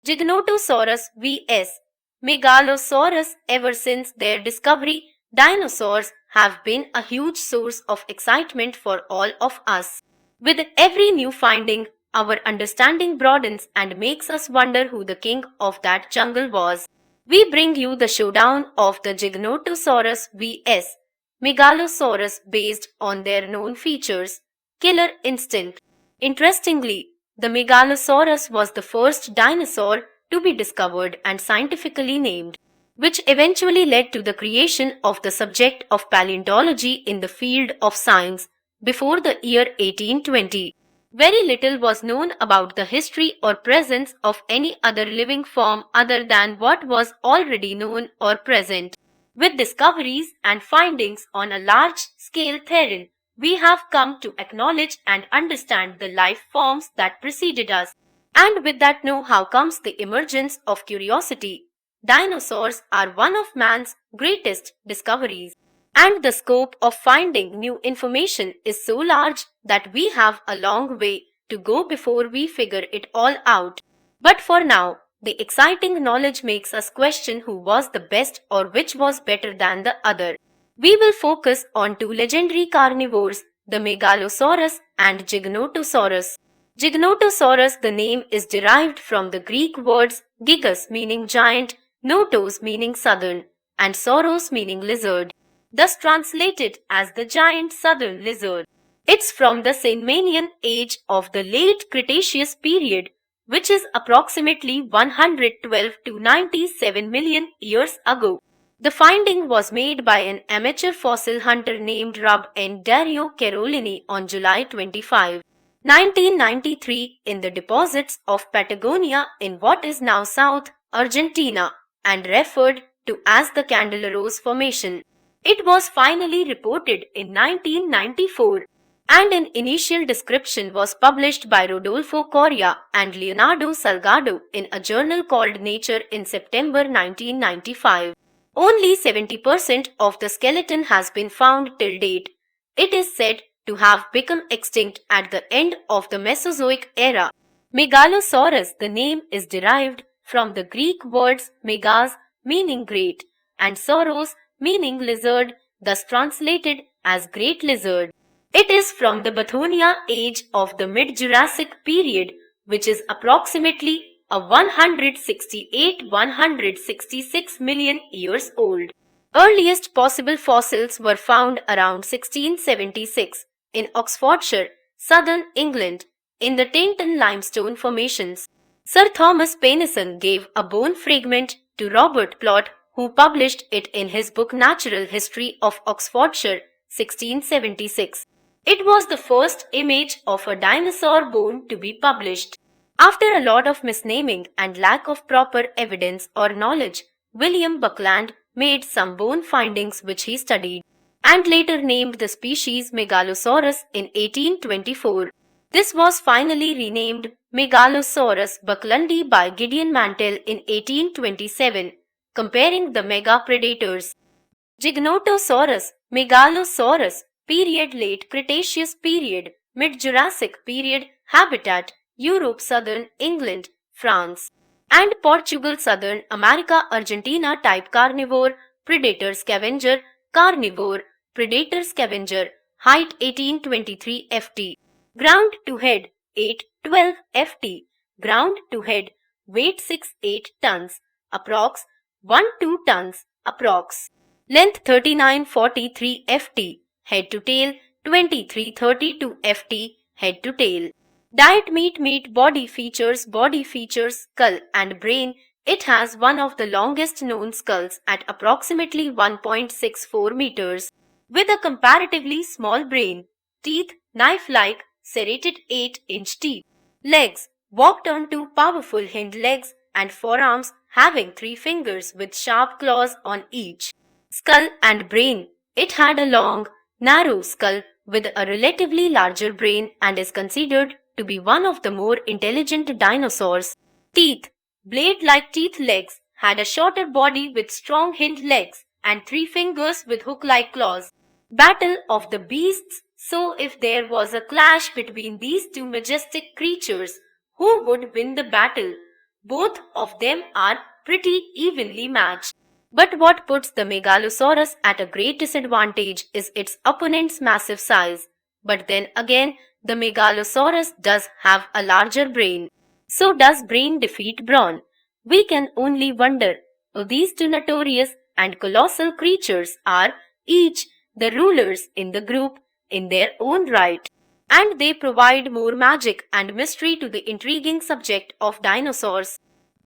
Giganotosaurus vs Megalosaurus. Ever since their discovery, dinosaurs have been a huge source of excitement for all of us. With every new finding, our understanding broadens and makes us wonder who the king of that jungle was. We bring you the showdown of the Giganotosaurus vs Megalosaurus based on their known features. Killer instinct. Interestingly, the Megalosaurus was the first dinosaur to be discovered and scientifically named, which eventually led to the creation of the subject of paleontology in the field of science before the year 1820. Very little was known about the history or presence of any other living form other than what was already known or present. With discoveries and findings on a large scale therein, we have come to acknowledge and understand the life forms that preceded us. And with that know-how comes the emergence of curiosity. Dinosaurs are one of man's greatest discoveries, and the scope of finding new information is so large that we have a long way to go before we figure it all out. But for now, the exciting knowledge makes us question who was the best or which was better than the other. We will focus on two legendary carnivores, the Megalosaurus and Giganotosaurus. Giganotosaurus, the name is derived from the Greek words gigas meaning giant, notos meaning southern, and sauros meaning lizard, thus translated as the giant southern lizard. It's from the Sandemanian age of the late Cretaceous period, which is approximately 112 to 97 million years ago. The finding was made by an amateur fossil hunter named Rub N. Dario Carolini on July 25, 1993 in the deposits of Patagonia in what is now South Argentina and referred to as the Candelaros Formation. It was finally reported in 1994, and an initial description was published by Rodolfo Coria and Leonardo Salgado in a journal called Nature in September 1995. Only 70% of the skeleton has been found till date. It is said to have become extinct at the end of the Mesozoic era. Megalosaurus, the name is derived from the Greek words megas meaning great and sauros meaning lizard, thus translated as great lizard. It is from the Bathonia age of the mid-Jurassic period, which is approximately a 168-166 million years old. Earliest possible fossils were found around 1676 in Oxfordshire, southern England, in the Tainton limestone formations. Sir Thomas Paynison gave a bone fragment to Robert Plot, who published it in his book Natural History of Oxfordshire, 1676. It was the first image of a dinosaur bone to be published. After a lot of misnaming and lack of proper evidence or knowledge, William Buckland made some bone findings which he studied, and later named the species Megalosaurus in 1824. This was finally renamed Megalosaurus bucklandi by Gideon Mantell in 1827, comparing the mega predators. Giganotosaurus, Megalosaurus, period late Cretaceous period, mid-Jurassic period, habitat Europe, southern England, France, and Portugal, southern America, Argentina. Type carnivore, predator scavenger, carnivore, predator scavenger, height 18-23 ft, ground to head 8-12 ft, ground to head, weight 6-8 tons, approx 1-2 tons, approx, length 39-43 ft, head to tail 23-32 ft, head to tail. Diet meat body features skull and brain. It has one of the longest known skulls at approximately 1.64 meters, with a comparatively small brain. Teeth, knife-like, serrated 8-inch teeth. Legs, walked on two powerful hind legs, and forearms having 3 fingers with sharp claws on each. Skull and brain. It had a long, narrow skull with a relatively larger brain and is considered to be one of the more intelligent dinosaurs. Teeth, blade-like teeth. Legs, had a shorter body with strong hind legs and 3 fingers with hook-like claws. Battle of the beasts. So if there was a clash between these two majestic creatures, who would win the battle? Both of them are pretty evenly matched. But what puts the Megalosaurus at a great disadvantage is its opponent's massive size. But then again, the Megalosaurus does have a larger brain. So does brain defeat brawn? We can only wonder. These two notorious and colossal creatures are each the rulers in the group in their own right. And they provide more magic and mystery to the intriguing subject of dinosaurs.